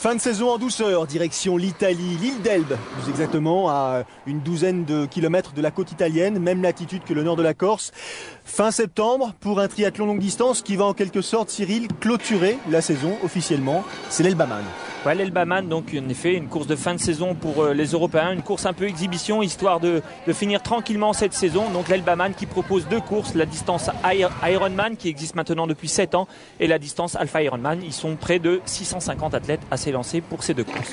Fin de saison en douceur, direction l'Italie, l'île d'Elbe, plus exactement à une douzaine de kilomètres de la côte italienne, même latitude que le nord de la Corse. Fin septembre pour un triathlon longue distance qui va en quelque sorte, Cyril, clôturer la saison officiellement. C'est l'Elbaman. Ouais, l'Elbaman, donc en effet, une course de fin de saison pour les Européens, une course un peu exhibition, histoire de finir tranquillement cette saison. Donc l'Elbaman qui propose deux courses, la distance Ironman qui existe maintenant depuis 7 ans et la distance Alpha Ironman. Ils sont près de 650 athlètes à s'élancer pour ces deux courses.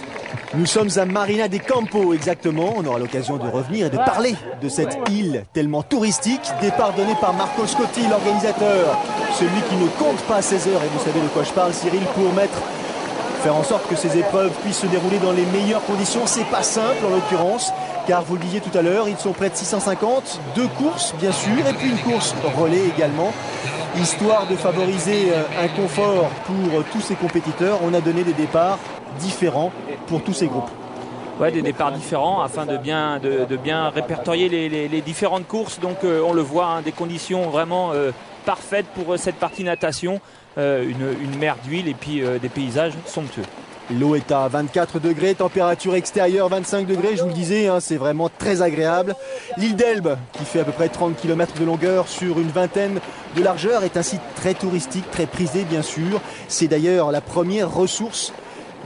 Nous sommes à Marina di Campo exactement, on aura l'occasion de revenir et de parler de cette île tellement touristique. Départ donné par Marco Scotti, l'organisateur, celui qui ne compte pas ses heures, et vous savez de quoi je parle, Cyril, pour faire en sorte que ces épreuves puissent se dérouler dans les meilleures conditions. C'est pas simple en l'occurrence, car vous le disiez tout à l'heure, ils sont près de 650, deux courses bien sûr, et puis une course relais également. Histoire de favoriser un confort pour tous ces compétiteurs, on a donné des départs différents pour tous ces groupes. Ouais, des départs différents afin de bien répertorier les différentes courses. Donc on le voit, hein, des conditions vraiment parfaites pour cette partie natation. Une mer d'huile et puis des paysages somptueux. L'eau est à 24 degrés, température extérieure 25 degrés, je vous le disais, hein, c'est vraiment très agréable. L'île d'Elbe, qui fait à peu près 30 km de longueur sur une vingtaine de largeur, est un site très touristique, très prisé bien sûr. C'est d'ailleurs la première ressource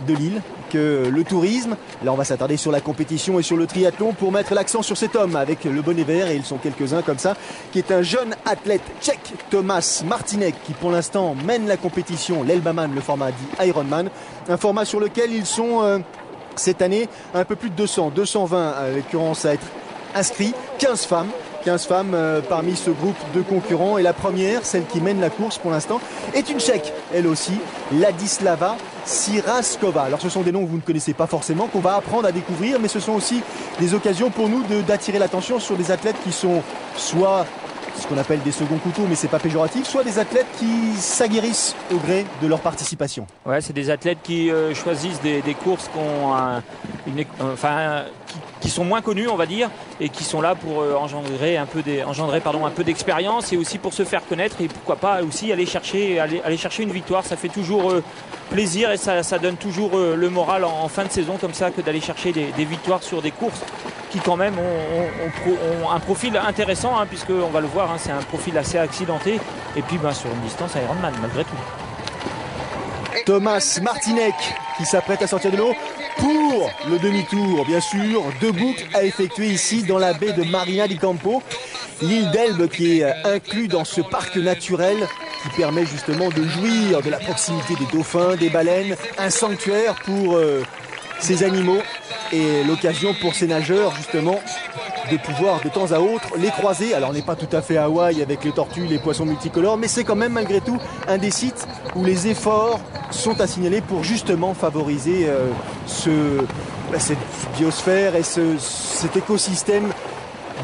de l'île que le tourisme. Là on va s'attarder sur la compétition et sur le triathlon pour mettre l'accent sur cet homme avec le bonnet vert, et ils sont quelques-uns comme ça, qui est un jeune athlète tchèque, Tomáš Martínek, qui pour l'instant mène la compétition, l'Elbaman, le format dit Ironman, un format sur lequel ils sont cette année un peu plus de 220 à l'occurrence à être inscrits, 15 femmes parmi ce groupe de concurrents, et la première, celle qui mène la course pour l'instant, est une Tchèque, elle aussi, Ladislava Siraskova. Alors ce sont des noms que vous ne connaissez pas forcément, qu'on va apprendre à découvrir, mais ce sont aussi des occasions pour nous d'attirer l'attention sur des athlètes qui sont soit ce qu'on appelle des seconds couteaux, mais c'est pas péjoratif, soit des athlètes qui s'aguerrissent au gré de leur participation. Ouais, c'est des athlètes qui choisissent des courses qui sont moins connues, on va dire, et qui sont là pour engendrer un peu d'expérience, et aussi pour se faire connaître, et pourquoi pas aussi aller chercher une victoire. Ça fait toujours plaisir, et ça donne toujours le moral en fin de saison comme ça, que d'aller chercher des victoires sur des courses qui quand même ont un profil intéressant, hein, puisqu'on va le voir, hein, c'est un profil assez accidenté, et puis sur une distance Ironman malgré tout. Tomáš Martínek qui s'apprête à sortir de l'eau pour le demi-tour, bien sûr, deux boucles à effectuer ici dans la baie de Marina di Campo, l'île d'Elbe qui est inclus dans ce parc naturel qui permet justement de jouir de la proximité des dauphins, des baleines, un sanctuaire pour ces animaux, et l'occasion pour ces nageurs justement de pouvoir de temps à autre les croiser. Alors on n'est pas tout à fait à Hawaï avec les tortues, les poissons multicolores, mais c'est quand même malgré tout un des sites où les efforts sont à signaler pour justement favoriser cette biosphère et cet écosystème,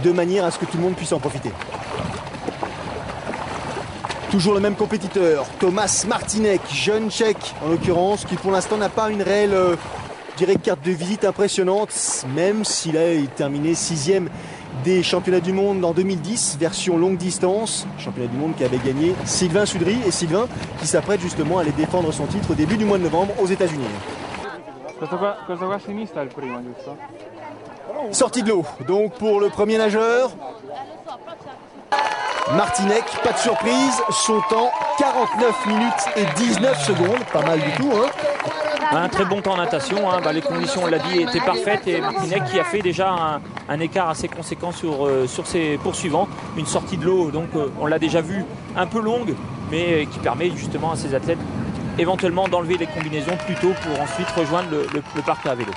de manière à ce que tout le monde puisse en profiter. Toujours le même compétiteur, Tomáš Martínek, jeune tchèque en l'occurrence, qui pour l'instant n'a pas une réelle carte de visite impressionnante, même s'il a terminé 6e des championnats du monde en 2010, version longue distance, championnat du monde qui avait gagné Sylvain Sudry, et Sylvain qui s'apprête justement à aller défendre son titre au début du mois de novembre aux États-Unis. Sortie de l'eau, donc pour le premier nageur, Martínek, pas de surprise, son temps 49 minutes et 19 secondes, pas mal du tout, hein. Un très bon temps en natation, hein. Les conditions, on l'a dit, étaient parfaites, et Martínek qui a fait déjà un écart assez conséquent sur ses poursuivants. Une sortie de l'eau, donc on l'a déjà vu, un peu longue, mais qui permet justement à ces athlètes éventuellement d'enlever les combinaisons plus tôt pour ensuite rejoindre le parc à vélo.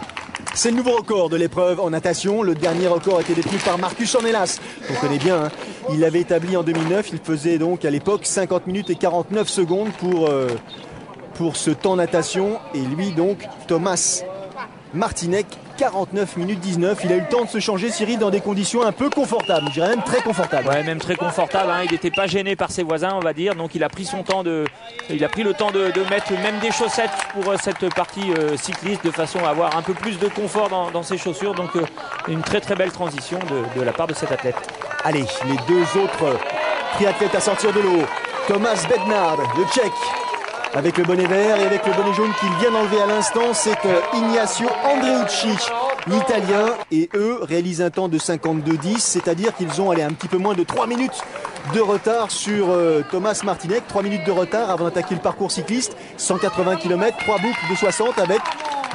C'est le nouveau record de l'épreuve en natation. Le dernier record était détenu par Marcus Ornelas, qu'on connaît bien, hein. Il l'avait établi en 2009, il faisait donc à l'époque 50 minutes et 49 secondes pour ce temps natation, et lui donc Tomáš Martínek 49 minutes 19. Il a eu le temps de se changer, Cyril, dans des conditions un peu confortables, je dirais même très confortables. Ouais, même très confortable, hein. Il n'était pas gêné par ses voisins, on va dire, donc il a pris le temps de mettre même des chaussettes pour cette partie cycliste, de façon à avoir un peu plus de confort dans ses chaussures. Donc une très très belle transition de la part de cet athlète. Allez, les deux autres triathlètes à sortir de l'eau. Tomáš Bednář, le Tchèque, avec le bonnet vert et avec le bonnet jaune qu'il vient d'enlever à l'instant. C'est Ignacio Andreucci, l'Italien, et eux réalisent un temps de 52,10, c'est-à-dire qu'ils ont allé un petit peu moins de 3 minutes de retard sur Thomas Martinec. 3 minutes de retard avant d'attaquer le parcours cycliste. 180 km, 3 boucles de 60 avec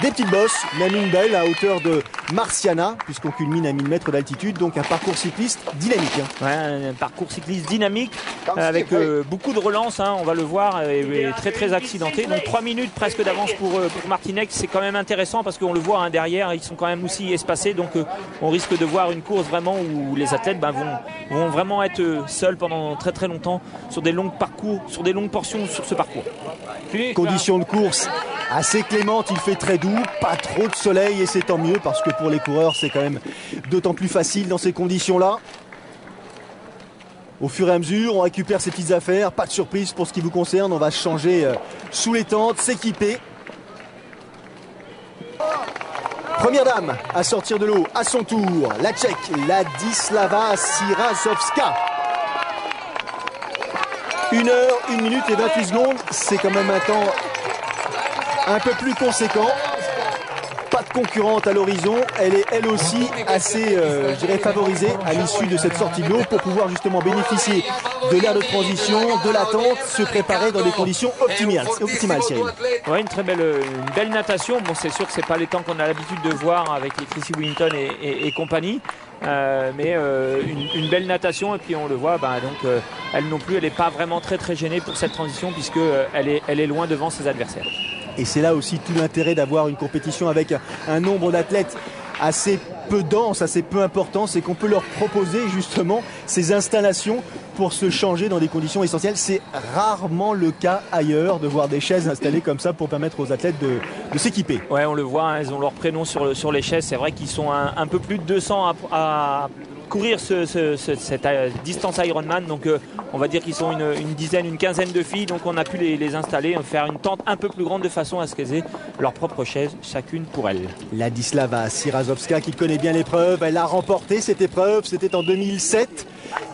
des petites bosses, même une belle à hauteur de Marciana, puisqu'on culmine à 1000 mètres d'altitude, donc un parcours cycliste dynamique. Ouais, un parcours cycliste dynamique, avec beaucoup de relance, hein, on va le voir, et très très accidenté. Donc 3 minutes presque d'avance pour Martinec, c'est quand même intéressant parce qu'on le voit hein, derrière, ils sont quand même aussi espacés, donc on risque de voir une course vraiment où les athlètes vont vraiment être seuls pendant très très longtemps sur des longs parcours, sur des longues portions sur ce parcours. Conditions de course assez clémentes, il fait très doux, pas trop de soleil et c'est tant mieux parce que pour les coureurs c'est quand même d'autant plus facile dans ces conditions-là. Au fur et à mesure, on récupère ses petites affaires, pas de surprise pour ce qui vous concerne, on va changer sous les tentes, s'équiper. Première dame à sortir de l'eau à son tour, la Tchèque, Ladislava Sirasovska. 1 heure, 1 minute et 28 secondes, c'est quand même un temps un peu plus conséquent. Pas de concurrente à l'horizon, elle est elle aussi assez je dirais favorisée à l'issue de cette sortie de l'eau pour pouvoir justement bénéficier de l'air de transition, de l'attente, se préparer dans des conditions optimales Cyril. Ouais, une belle natation. Bon, c'est sûr que c'est pas les temps qu'on a l'habitude de voir avec les Chrissy Wellington et compagnie. Mais une belle natation et puis on le voit donc elle non plus elle n'est pas vraiment très gênée pour cette transition puisque elle est loin devant ses adversaires. Et c'est là aussi tout l'intérêt d'avoir une compétition avec un nombre d'athlètes assez peu dense, assez peu important, c'est qu'on peut leur proposer justement ces installations pour se changer dans des conditions essentielles. C'est rarement le cas ailleurs de voir des chaises installées comme ça pour permettre aux athlètes de s'équiper. Ouais, on le voit, hein, ils ont leur prénom sur les chaises. C'est vrai qu'ils sont un peu plus de 200 à courir cette distance Ironman. Donc on va dire qu'ils sont une quinzaine de filles. Donc on a pu les installer, faire une tente un peu plus grande de façon à ce qu'elles aient leur propre chaise, chacune pour elles. Ladislava Sirasovska qui connaît bien l'épreuve, elle a remporté cette épreuve, c'était en 2007.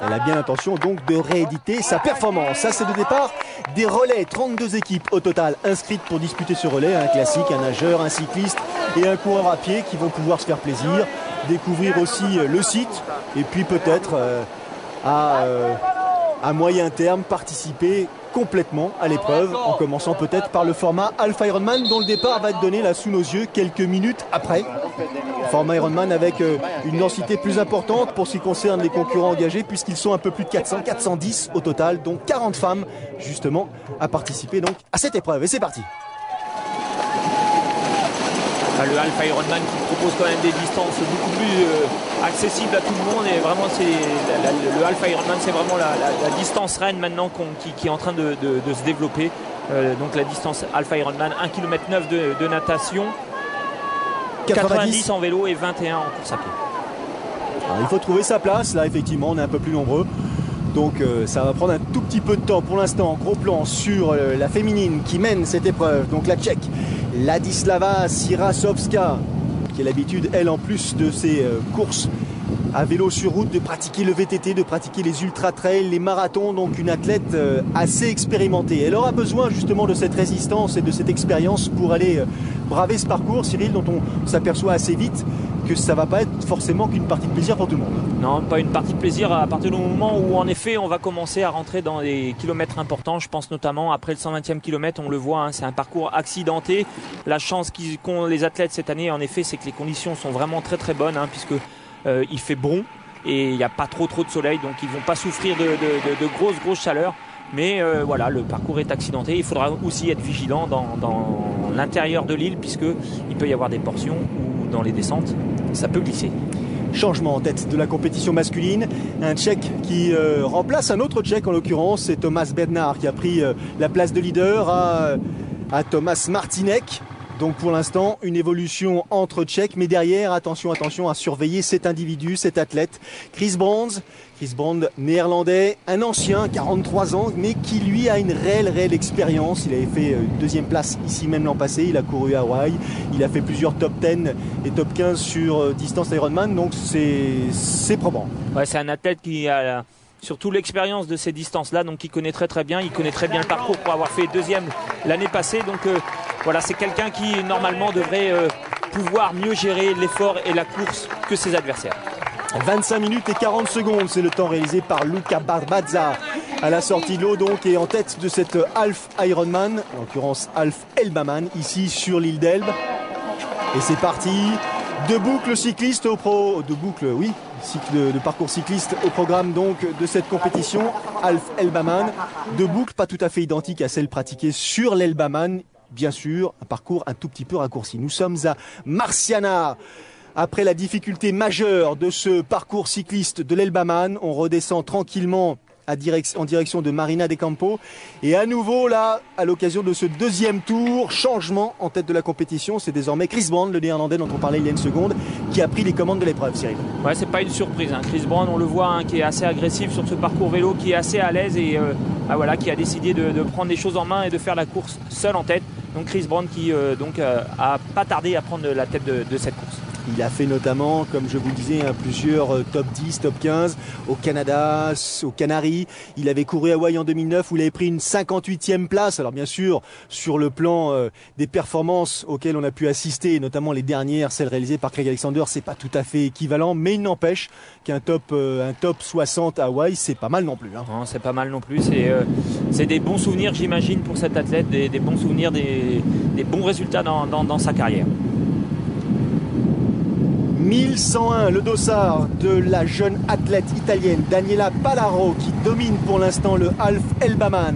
Elle a bien l'intention donc de rééditer sa performance. Ça c'est le départ des relais, 32 équipes au total inscrites pour disputer ce relais, un classique, un nageur, un cycliste et un coureur à pied qui vont pouvoir se faire plaisir, découvrir aussi le site et puis peut-être à moyen terme participer complètement à l'épreuve en commençant peut-être par le format Alpha Ironman dont le départ va être donné là sous nos yeux quelques minutes après. Format Ironman avec une densité plus importante pour ce qui concerne les concurrents engagés puisqu'ils sont un peu plus de 410 au total, donc 40 femmes justement à participer donc à cette épreuve et c'est parti. Le Alpha Ironman qui propose quand même des distances beaucoup plus accessibles à tout le monde et vraiment le Alpha Ironman c'est vraiment la distance reine maintenant qui est en train de se développer. Donc la distance Alpha Ironman, 1,9 km de natation, 90 en vélo et 21 en course à pied. Alors, il faut trouver sa place, là effectivement on est un peu plus nombreux. Donc ça va prendre un tout petit peu de temps pour l'instant. Gros plan sur la féminine qui mène cette épreuve. Donc la Tchèque, Ladislava Sirasovska, qui a l'habitude, elle, en plus de ses courses à vélo sur route, de pratiquer le VTT, de pratiquer les ultra-trails, les marathons. Donc une athlète assez expérimentée. Elle aura besoin justement de cette résistance et de cette expérience pour aller braver ce parcours, Cyril, dont on s'aperçoit assez vite que ça va pas être forcément qu'une partie de plaisir pour tout le monde. Non, pas une partie de plaisir à partir du moment où en effet on va commencer à rentrer dans des kilomètres importants. Je pense notamment après le 120e kilomètre, on le voit, hein, c'est un parcours accidenté. La chance qu'ont les athlètes cette année, en effet, c'est que les conditions sont vraiment très bonnes, hein, puisque il fait bon et il n'y a pas trop de soleil, donc ils vont pas souffrir de grosses chaleurs. Mais voilà, le parcours est accidenté. Il faudra aussi être vigilant dans l'intérieur de l'île puisqu'il peut y avoir des portions où dans les descentes, ça peut glisser. Changement en tête de la compétition masculine. Un Tchèque qui remplace un autre Tchèque en l'occurrence. C'est Thomas Bednar qui a pris la place de leader à Thomas Martinec. Donc pour l'instant, une évolution entre Tchèques, mais derrière, attention à surveiller cet individu, cet athlète, Chris Brand, néerlandais, un ancien, 43 ans, mais qui lui a une réelle expérience. Il avait fait deuxième place ici même l'an passé, il a couru à Hawaï, il a fait plusieurs top 10 et top 15 sur distance Ironman, donc c'est probant. Ouais, c'est un athlète qui a surtout l'expérience de ces distances-là, donc il connaît très bien, il connaît très bien le parcours pour avoir fait deuxième l'année passée. Donc voilà, c'est quelqu'un qui normalement devrait pouvoir mieux gérer l'effort et la course que ses adversaires. 25 minutes et 40 secondes, c'est le temps réalisé par Luca Barbazza à la sortie de l'eau, donc, et en tête de cette Half Ironman, en l'occurrence Half Elbaman, ici sur l'île d'Elbe. Et c'est parti, de boucles cyclistes de parcours cycliste au programme donc de cette compétition, Half Elbaman. De boucles pas tout à fait identiques à celles pratiquées sur l'Elbaman, bien sûr, un parcours un tout petit peu raccourci. Nous sommes à Marciana. Après la difficulté majeure de ce parcours cycliste de l'Elbaman, on redescend tranquillement en direction de Marina de Campo. Et à nouveau, là, à l'occasion de ce deuxième tour, changement en tête de la compétition. C'est désormais Chris Brand, le néerlandais dont on parlait il y a une seconde, qui a pris les commandes de l'épreuve, Cyril. Ouais, c'est pas une surprise. Chris Brand, on le voit, qui est assez agressif sur ce parcours vélo, qui est assez à l'aise et voilà, qui a décidé de prendre les choses en main et de faire la course seul en tête. Donc Chris Brand qui a pas tardé à prendre la tête de cette course. Il a fait notamment, comme je vous le disais, plusieurs top 10, top 15 au Canada, aux Canaries. Il avait couru à Hawaï en 2009 où il avait pris une 58e place. Alors bien sûr, sur le plan des performances auxquelles on a pu assister, notamment les dernières, celles réalisées par Craig Alexander, c'est pas tout à fait équivalent, mais il n'empêche qu'un top 60 à Hawaï, c'est pas mal non plus. Non, c'est pas mal non plus. C'est des bons souvenirs, j'imagine, pour cet athlète, des bons souvenirs, des bons résultats dans sa carrière. 1101, le dossard de la jeune athlète italienne Daniela Palaro qui domine pour l'instant le Half Elbaman.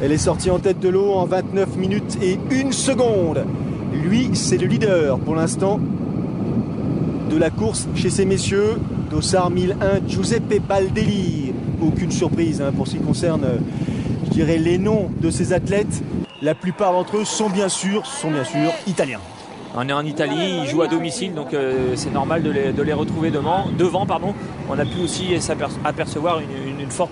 Elle est sortie en tête de l'eau en 29 minutes et 1 seconde. Lui, c'est le leader pour l'instant de la course chez ces messieurs. Dossard 1001, Giuseppe Baldelli. Aucune surprise pour ce qui concerne, je dirais, les noms de ces athlètes. La plupart d'entre eux sont bien sûr italiens. On est en Italie, ils jouent à domicile, donc c'est normal de les retrouver devant. On a pu aussi apercevoir une forte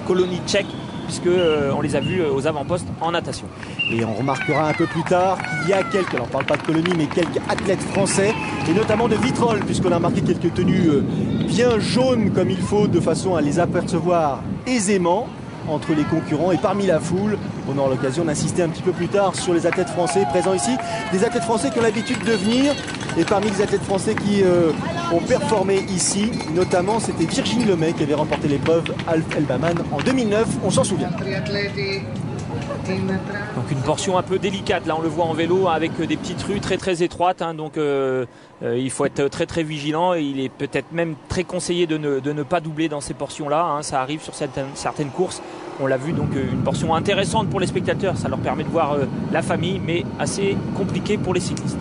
colonie tchèque, puisqu'on les a vus aux avant-postes en natation. Et on remarquera un peu plus tard qu'il y a quelques, alors on ne parle pas de colonie, mais quelques athlètes français, et notamment de Vitrolles, puisqu'on a remarqué quelques tenues bien jaunes comme il faut, de façon à les apercevoir aisément entre les concurrents et parmi la foule. On aura l'occasion d'insister un petit peu plus tard sur les athlètes français présents ici. Des athlètes français qui ont l'habitude de venir, et parmi les athlètes français qui ont performé ici, notamment c'était Virginie Lemay qui avait remporté l'épreuve Half Elbaman en 2009, on s'en souvient. Donc une portion un peu délicate, là on le voit en vélo avec des petites rues très étroites, donc il faut être très vigilant et il est peut-être même très conseillé de ne pas doubler dans ces portions-là, ça arrive sur certaines courses. On l'a vu, donc une portion intéressante pour les spectateurs, ça leur permet de voir la famille, mais assez compliqué pour les cyclistes.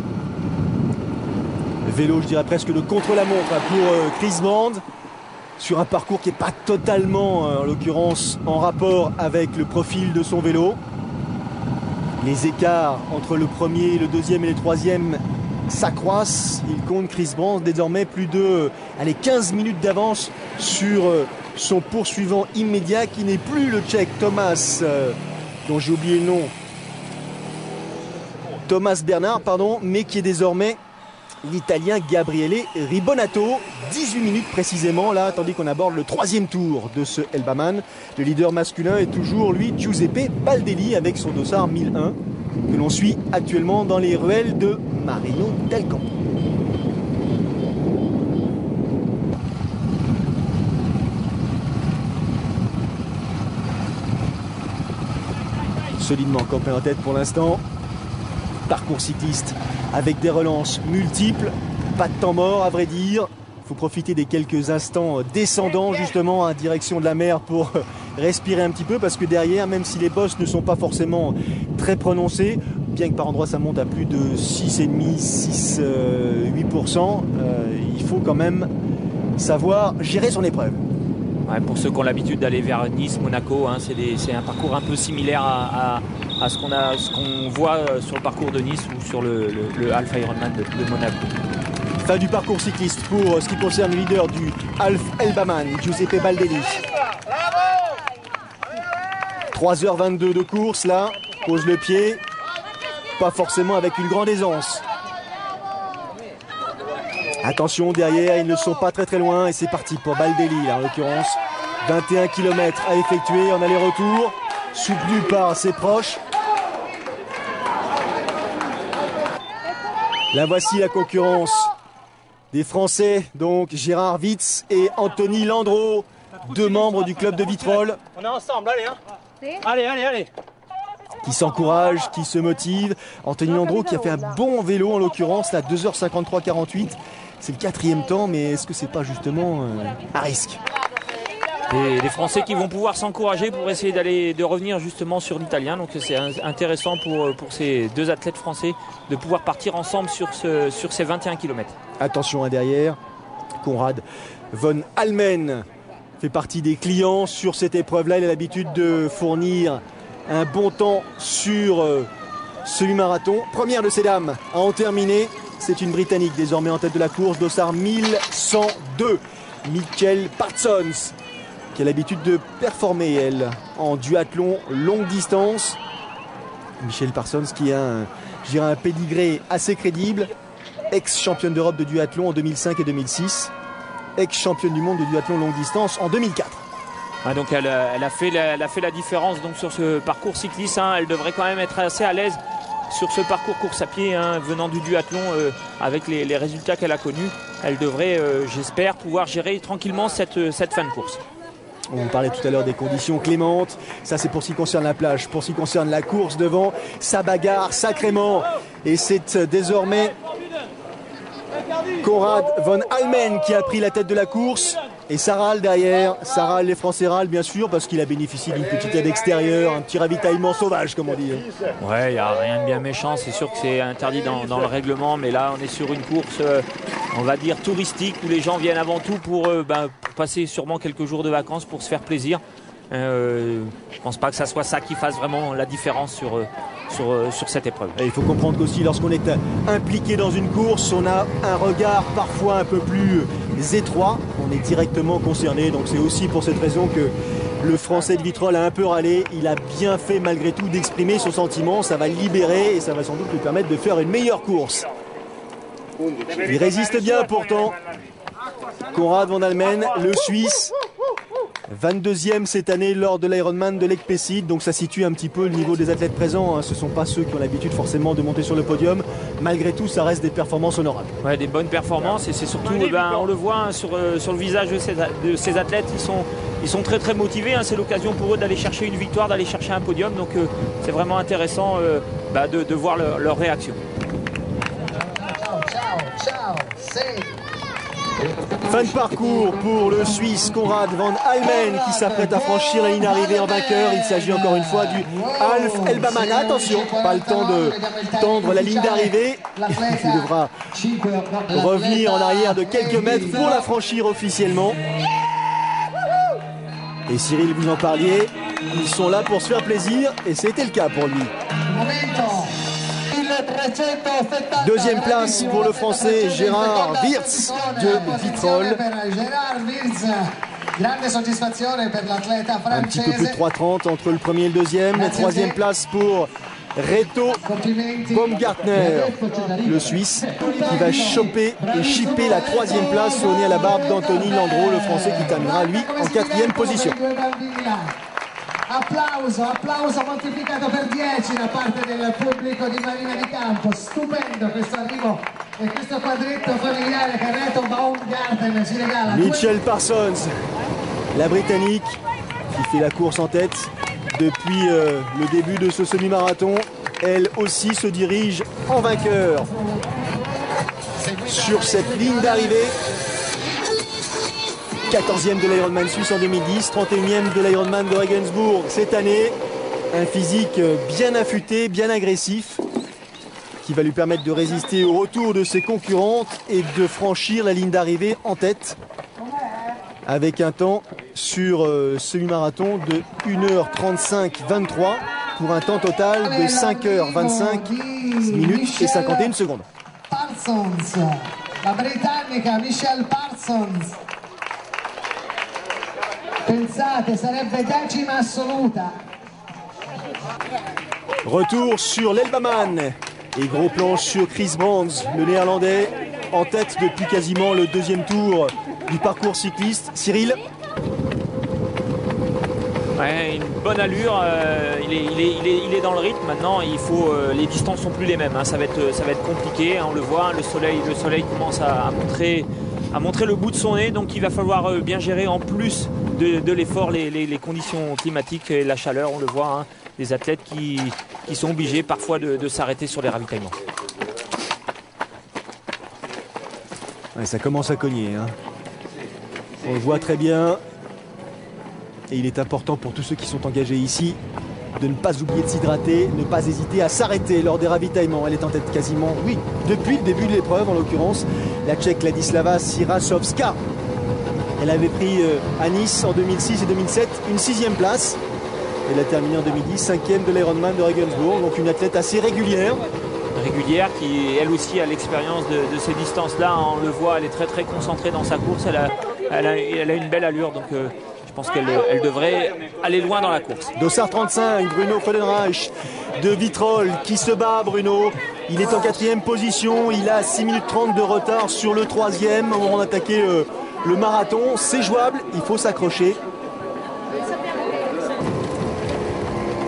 Vélo, je dirais presque de contre-la-montre pour Chris Brand, sur un parcours qui n'est pas totalement, en l'occurrence, en rapport avec le profil de son vélo. Les écarts entre le premier, le deuxième et le troisième s'accroissent. Il compte, Chris Brand, désormais plus de 15 minutes d'avance sur son poursuivant immédiat, qui n'est plus le Tchèque Thomas, dont j'ai oublié le nom, Thomas Bernard, mais qui est désormais l'Italien Gabriele Ribonato. 18 minutes précisément là, tandis qu'on aborde le troisième tour de ce Elbaman. Le leader masculin est toujours lui, Giuseppe Baldelli, avec son dossard 1001, que l'on suit actuellement dans les ruelles de Marino del Campo. Solidement campé en tête pour l'instant. Parcours cycliste avec des relances multiples, pas de temps mort à vrai dire. Il faut profiter des quelques instants descendants justement en direction de la mer pour respirer un petit peu, parce que derrière, même si les bosses ne sont pas forcément très prononcées, bien que par endroits ça monte à plus de 6,5, 8%, il faut quand même savoir gérer son épreuve. Ouais, pour ceux qui ont l'habitude d'aller vers Nice, Monaco, c'est un parcours un peu similaire à ce qu'on voit sur le parcours de Nice ou sur le Half Ironman de Monaco. Fin du parcours cycliste pour ce qui concerne le leader du Half Elbaman, Giuseppe Baldelli. 3h22 de course là, pose le pied, pas forcément avec une grande aisance. Attention derrière, ils ne sont pas très loin et c'est parti pour Baldelli là, en l'occurrence. 21 km à effectuer en aller-retour, soutenu par ses proches. Là voici la concurrence des Français, donc Gérard Witz et Anthony Landreau, deux membres du club de Vitrolles. On est ensemble, allez hein. Allez. Qui s'encouragent, qui se motivent. Anthony Landreau qui a fait un bon vélo en l'occurrence, là 2h53-48. C'est le 4e temps, mais est-ce que c'est pas justement un risque? Et les Français qui vont pouvoir s'encourager pour essayer de revenir justement sur l'Italien. Donc c'est intéressant pour ces deux athlètes français de pouvoir partir ensemble sur ces 21 km. Attention à derrière, Konrad von Almen fait partie des clients sur cette épreuve-là. Il a l'habitude de fournir un bon temps sur semi-marathon. Première de ces dames à en terminer. C'est une Britannique désormais en tête de la course, dossard 1102, Michelle Parsons, qui a l'habitude de performer, elle, en duathlon longue distance. Michelle Parsons qui a un pédigré assez crédible, ex-championne d'Europe de duathlon en 2005 et 2006, ex-championne du monde de duathlon longue distance en 2004. Ah, donc elle a fait la différence donc, sur ce parcours cycliste. Hein. Elle devrait quand même être assez à l'aise sur ce parcours course à pied, hein, venant du duathlon, avec les résultats qu'elle a connus. Elle devrait, j'espère, pouvoir gérer tranquillement cette fin de course. On parlait tout à l'heure des conditions clémentes. Ça, c'est pour ce qui concerne la plage. Pour ce qui concerne la course devant, ça bagarre sacrément. Et c'est désormais Konrad von Almen qui a pris la tête de la course. Et Sarral derrière. Sarral, les Français râlent bien sûr parce qu'il a bénéficié d'une petite aide extérieure, un petit ravitaillement sauvage comme on dit. Ouais, il n'y a rien de bien méchant. C'est sûr que c'est interdit dans le règlement. Mais là, on est sur une course, on va dire, touristique où les gens viennent avant tout pour passer sûrement quelques jours de vacances pour se faire plaisir. Je pense pas que ça soit ça qui fasse vraiment la différence sur cette épreuve. Et il faut comprendre qu'aussi lorsqu'on est impliqué dans une course, on a un regard parfois un peu plus étroit, on est directement concerné, donc c'est aussi pour cette raison que le Français de Vitrolles a un peu râlé. Il a bien fait malgré tout d'exprimer son sentiment, ça va le libérer et ça va sans doute lui permettre de faire une meilleure course. Il résiste bien pourtant, Konrad von Almen, le Suisse, 22e cette année lors de l'Ironman de Lake Placid, donc ça situe un petit peu le niveau des athlètes présents, hein. Ce ne sont pas ceux qui ont l'habitude forcément de monter sur le podium. Malgré tout, ça reste des performances honorables. Ouais, des bonnes performances et c'est surtout, on le voit hein, sur le visage de ces athlètes, ils sont très très motivés, hein. C'est l'occasion pour eux d'aller chercher une victoire, d'aller chercher un podium, donc c'est vraiment intéressant de voir leur réaction. Fin de parcours pour le Suisse Konrad von Almen qui s'apprête à franchir la ligne d'arrivée en vainqueur. Il s'agit encore une fois du Alf Elbaman. Attention, pas le temps de tendre la ligne d'arrivée. Il devra revenir en arrière de quelques mètres pour la franchir officiellement. Et Cyril, vous en parliez, ils sont là pour se faire plaisir et c'était le cas pour lui. Deuxième place pour le Français Gérard Wirtz de Vitrolles. Un petit peu plus de 3,30 entre le premier et le deuxième. La troisième place pour Reto Baumgartner, le Suisse, qui va choper et chipper la troisième place au nez à la barbe d'Anthony Landreau, le Français qui terminera lui en 4e position. Applauso moltiplicato per 10 da parte del pubblico di Marina di Campo. Stupendo questo arrivo e questo quadretto familiare che Reto Baumgarten ci regala. Michelle Parsons, la Britannique, qui fait la course en tête depuis le début de ce semi-marathon. Elle aussi se dirige en vainqueur sur cette ligne d'arrivée. 14e de l'Ironman suisse en 2010, 31e de l'Ironman de Regensburg cette année. Un physique bien affûté, bien agressif, qui va lui permettre de résister au retour de ses concurrentes et de franchir la ligne d'arrivée en tête, avec un temps sur semi-marathon de 1h35-23 pour un temps total de 5h25 minutes et 51 secondes. Parsons, la britannica Michelle Parsons. Pensate, sarebbe 10ª assoluta. Retour sur l'Elbaman et gros plan sur Chris Brands, le néerlandais, en tête depuis quasiment le deuxième tour du parcours cycliste. Cyril, Ouais, une bonne allure, il est dans le rythme maintenant. Il faut, les distances sont plus les mêmes, hein. Ça va être compliqué, hein, on le voit, le soleil commence à montrer le bout de son nez, donc il va falloir bien gérer en plus de l'effort les conditions climatiques et la chaleur, on le voit, hein, des athlètes qui sont obligés parfois de s'arrêter sur les ravitaillements. Ouais, ça commence à cogner, hein. On le voit très bien. Et il est important pour tous ceux qui sont engagés ici de ne pas oublier de s'hydrater, ne pas hésiter à s'arrêter lors des ravitaillements. Elle est en tête quasiment, oui, depuis le début de l'épreuve en l'occurrence, la Tchèque Ladislava Sirasovska. Elle avait pris à Nice en 2006 et 2007 une 6e place. Elle a terminé en 2010 5e de l'Ironman de Regensburg, donc une athlète assez régulière. Régulière qui elle aussi a l'expérience de ces distances-là. On le voit, elle est très concentrée dans sa course. Elle a une belle allure, donc je pense qu'elle devrait aller loin dans la course. Dossard 35, Bruno Freudenreich de Vitrolles qui se bat, Bruno. Il est en 4e position, il a 6 minutes 30 de retard sur le 3e au moment d'attaquer le marathon. C'est jouable, il faut s'accrocher.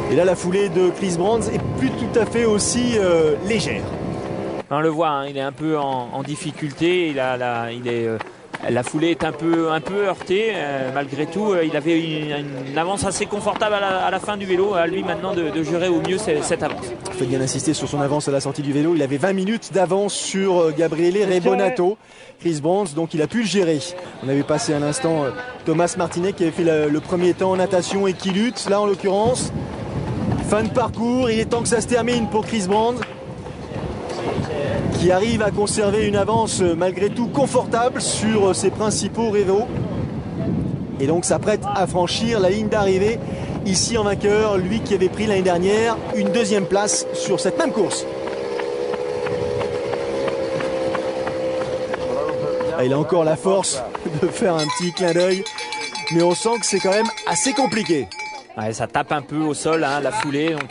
Et là, la foulée de Chris Brands est plus tout à fait aussi légère. On le voit, hein, il est un peu en difficulté. La foulée est un peu heurtée. Malgré tout, il avait une avance assez confortable à la fin du vélo. À lui maintenant de gérer au mieux cette avance. Il faut bien insister sur son avance à la sortie du vélo. Il avait 20 minutes d'avance sur Gabriele Rebonato. Chris Brands, donc il a pu le gérer. On avait passé à l'instant Thomas Martinet qui avait fait le premier temps en natation et qui lutte. Là, en l'occurrence, fin de parcours. Il est temps que ça se termine pour Chris Brands, qui arrive à conserver une avance malgré tout confortable sur ses principaux rivaux. Et donc s'apprête à franchir la ligne d'arrivée ici en vainqueur, lui qui avait pris l'année dernière une 2e place sur cette même course. Il a encore la force de faire un petit clin d'œil, mais on sent que c'est quand même assez compliqué. Ouais, ça tape un peu au sol, hein, la foulée, donc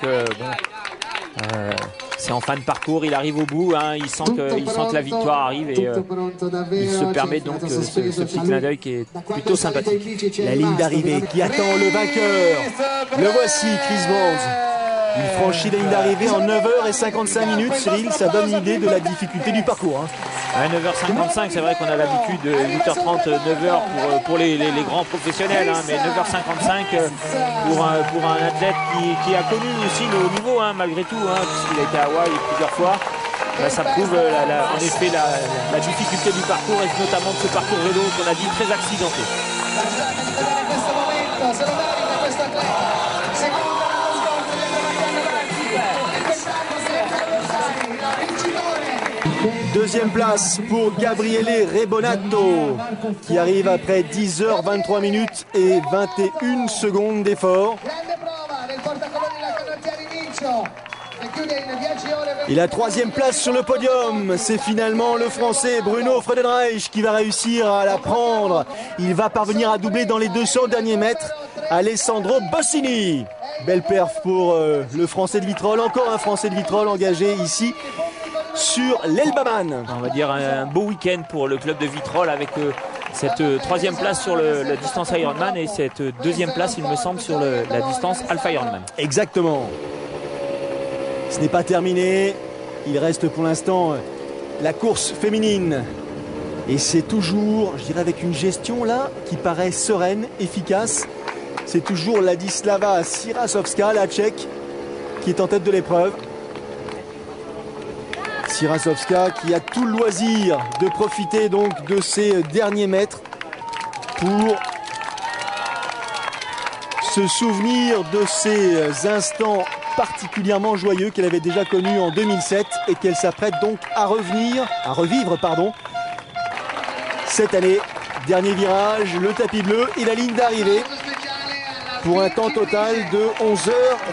c'est en fin de parcours, il arrive au bout, hein, il sent que la victoire arrive et il se permet donc ce petit clin d'œil qui est plutôt sympathique. La ligne d'arrivée qui attend le vainqueur. Le voici, Chris Brands. Il franchit la ligne d'arrivée en 9h55. Cyril, ça donne une idée de la difficulté du parcours, hein. Ouais, 9h55, c'est vrai qu'on a l'habitude de 8h30, 9h pour les grands professionnels, hein, mais 9h55 pour un athlète qui a connu aussi le haut niveau, hein, malgré tout, hein, puisqu'il a été à Hawaï plusieurs fois. Ça prouve en effet la difficulté du parcours et notamment de ce parcours vélo qu'on a dit très accidenté. Deuxième place pour Gabriele Rebonato qui arrive après 10h23 et 21 secondes d'effort. Et la 3e place sur le podium, c'est finalement le Français Bruno Freudenreich qui va réussir à la prendre. Il va parvenir à doubler dans les 200 derniers mètres Alessandro Bossini. Belle perf pour le Français de Vitrolles, encore un Français de Vitrolles engagé ici sur l'Elbaman. On va dire un beau week-end pour le club de Vitrolles avec cette 3e place sur la distance Ironman et cette 2e place, il me semble, sur la distance Alpha Ironman. Exactement. Ce n'est pas terminé. Il reste pour l'instant la course féminine. Et c'est toujours, je dirais avec une gestion là qui paraît sereine, efficace. C'est toujours Ladislava Sirasovska, la Tchèque, qui est en tête de l'épreuve. Sirasovska qui a tout le loisir de profiter donc de ces derniers mètres pour se souvenir de ces instants particulièrement joyeux qu'elle avait déjà connus en 2007 et qu'elle s'apprête donc à revivre cette année. Dernier virage, le tapis bleu et la ligne d'arrivée pour un temps total de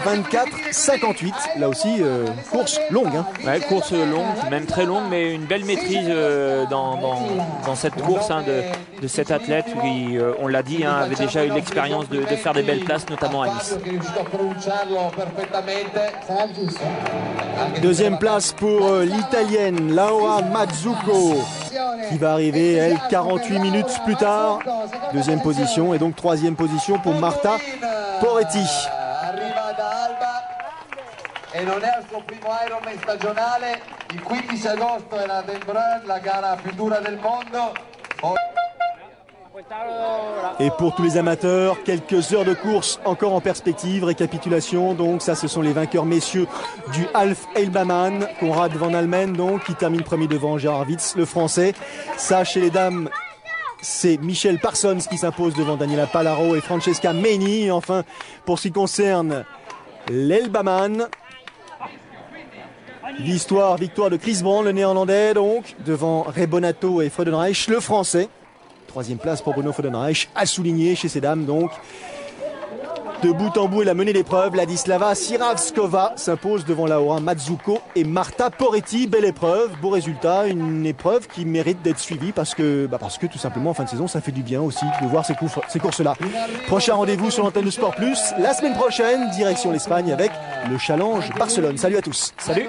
11h24,58. Là aussi, course longue, hein. Ouais, course longue, même très longue, mais une belle maîtrise dans cette course, hein, de cet athlète qui, on l'a dit, hein, avait déjà eu l'expérience de faire des belles places, notamment à Nice. Deuxième place pour l'Italienne Laura Mazzucco qui va arriver, elle, 48 minutes plus tard. Deuxième position et donc 3e position pour Marta Poretti. Arriva da Alba e non è il suo primo Ironman stagionale. Il 15 agosto era a Den Brun, la gara più dura del mondo. Et pour tous les amateurs, quelques heures de course encore en perspective. Récapitulation, donc ça ce sont les vainqueurs messieurs du Half Elbaman. Konrad van Almen donc qui termine premier devant Gerhard Witz, le français. Ça chez les dames, c'est Michelle Parsons qui s'impose devant Daniela Palaro et Francesca Meni. Et enfin, pour ce qui concerne l'Elbaman, victoire de Chris Brand, le néerlandais donc, devant Rebonato et Freudenreich, le français. Troisième place pour Bruno Freudenreich, à souligner chez ces dames donc. De bout en bout, elle a mené l'épreuve. Ladislava Siravskova s'impose devant Laura Mazzucco et Marta Poretti. Belle épreuve, beau résultat, une épreuve qui mérite d'être suivie parce que tout simplement en fin de saison, ça fait du bien aussi de voir ces courses-là. Prochain rendez-vous sur l'antenne de Sport Plus. La semaine prochaine, direction l'Espagne avec le Challenge Barcelone. Salut à tous. Salut.